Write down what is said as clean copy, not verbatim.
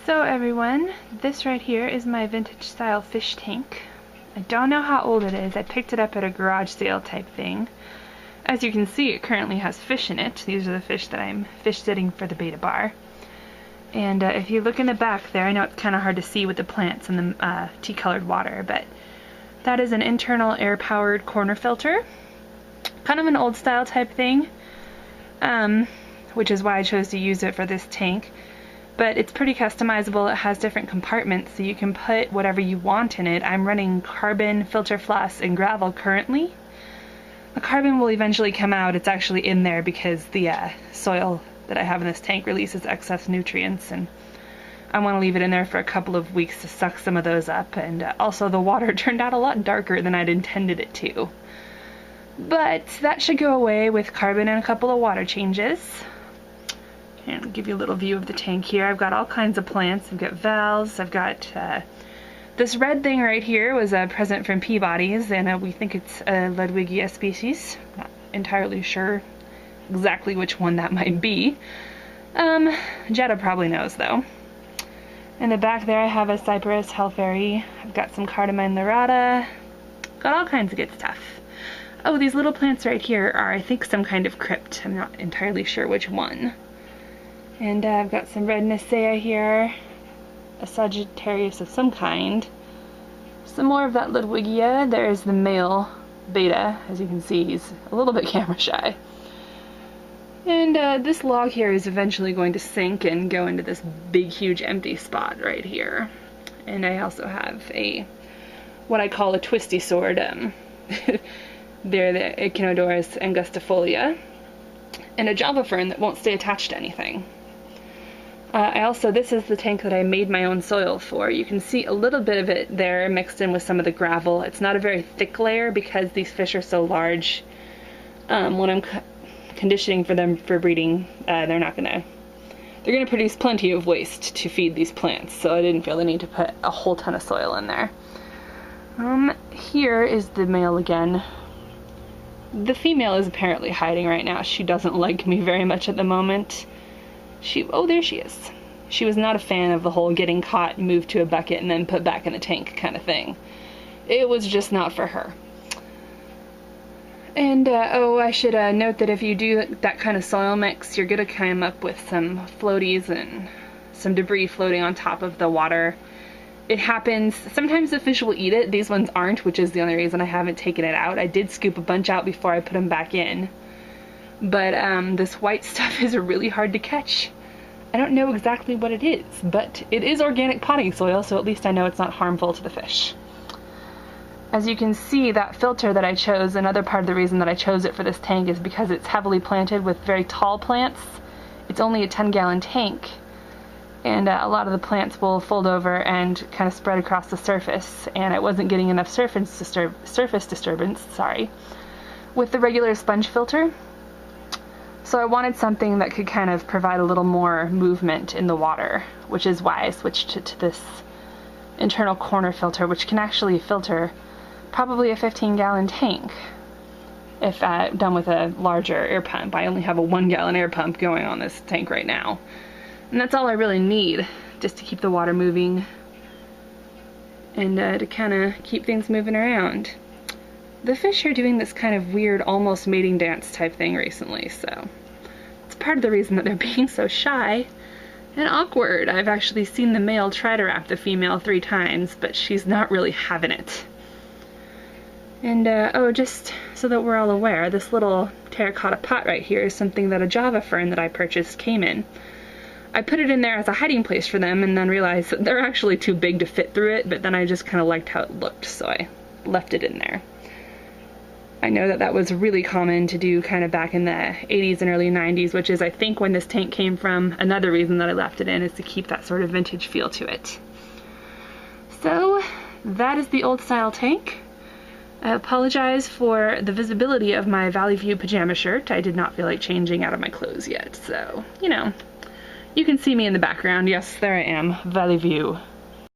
So everyone, this right here is my vintage style fish tank. I don't know how old it is. I picked it up at a garage sale type thing. As you can see, it currently has fish in it. These are the fish that I'm fish sitting for the beta bar. And if you look in the back there, I know it's kind of hard to see with the plants and the tea-colored water, but that is an internal air-powered corner filter. Kind of an old style type thing, which is why I chose to use it for this tank. But it's pretty customizable. It has different compartments, so you can put whatever you want in it. I'm running carbon, filter floss, and gravel currently. The carbon will eventually come out. It's actually in there because the soil that I have in this tank releases excess nutrients, and I want to leave it in there for a couple of weeks to suck some of those up. And also the water turned out a lot darker than I'd intended it to. But that should go away with carbon and a couple of water changes. And I'll give you a little view of the tank here. I've got all kinds of plants. I've got valves. I've got this red thing right here was a present from Peabody's, and we think it's a Ludwigia species. Not entirely sure exactly which one that might be. Jetta probably knows though. In the back there I have a Cyperus Helferi. I've got some Cardamine lyrata. Got all kinds of good stuff. Oh, these little plants right here are, I think, some kind of crypt. I'm not entirely sure which one. And I've got some red Nisea here, a Sagittarius of some kind, some more of that Ludwigia. There's the male beta. As you can see, he's a little bit camera shy. And this log here is eventually going to sink and go into this big, huge empty spot right here. And I also have what I call a twisty sword. They're the Echinodorus angustifolia, and a Java fern that won't stay attached to anything. This is the tank that I made my own soil for. You can see a little bit of it there mixed in with some of the gravel. It's not a very thick layer because these fish are so large. When I'm conditioning for them for breeding, they're gonna produce plenty of waste to feed these plants, so I didn't feel the need to put a whole ton of soil in there. Here is the male again. The female is apparently hiding right now. She doesn't like me very much at the moment. Oh, there she is. She was not a fan of the whole getting caught, moved to a bucket, and then put back in the tank kind of thing. It was just not for her. And, I should note that if you do that kind of soil mix, you're gonna come up with some floaties and some debris floating on top of the water. It happens. Sometimes the fish will eat it. These ones aren't, which is the only reason I haven't taken it out. I did scoop a bunch out before I put them back in. But this white stuff is really hard to catch. I don't know exactly what it is, but it is organic potting soil, so at least I know it's not harmful to the fish. As you can see, that filter that I chose, another part of the reason that I chose it for this tank is because it's heavily planted with very tall plants. It's only a 10-gallon tank, and a lot of the plants will fold over and kind of spread across the surface, and it wasn't getting enough surface disturbance, with the regular sponge filter. So I wanted something that could kind of provide a little more movement in the water, which is why I switched to this internal corner filter, which can actually filter probably a 15-gallon tank if done with a larger air pump. I only have a 1-gallon air pump going on this tank right now. And that's all I really need, just to keep the water moving and to kind of keep things moving around. The fish are doing this kind of weird, almost mating dance type thing recently, so it's part of the reason that they're being so shy and awkward. I've actually seen the male try to wrap the female 3 times, but she's not really having it. And, just so that we're all aware, this little terracotta pot right here is something that a Java fern that I purchased came in. I put it in there as a hiding place for them and then realized that they're actually too big to fit through it, but then I just kind of liked how it looked, so I left it in there. I know that that was really common to do kind of back in the 80s and early 90s, which is, I think, when this tank came from. Another reason that I left it in is to keep that sort of vintage feel to it. So, that is the old style tank. I apologize for the visibility of my Valley View pajama shirt. I did not feel like changing out of my clothes yet, so, you know. You can see me in the background. Yes, there I am. Valley View.